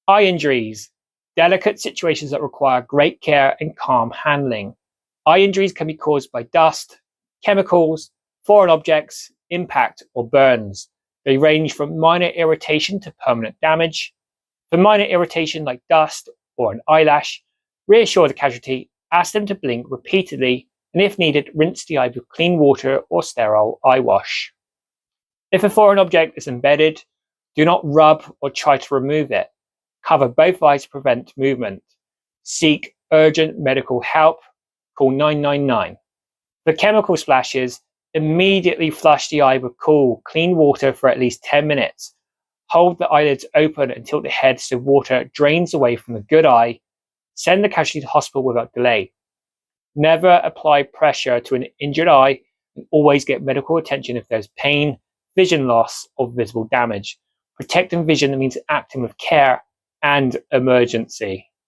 Eye injuries, delicate situations that require great care and calm handling. Eye injuries can be caused by dust, chemicals, foreign objects, impact, or burns. They range from minor irritation to permanent damage. For minor irritation like dust or an eyelash, reassure the casualty, ask them to blink repeatedly, and if needed, rinse the eye with clean water or sterile eye wash. If a foreign object is embedded, do not rub or try to remove it. Cover both eyes to prevent movement. Seek urgent medical help. Call 999. For chemical splashes, immediately flush the eye with cool, clean water for at least 10 minutes. Hold the eyelids open until the head so water drains away from the good eye. Send the casualty to hospital without delay. Never apply pressure to an injured eye, and always get medical attention if there's pain, vision loss, or visible damage. Protecting vision means acting with care and emergency.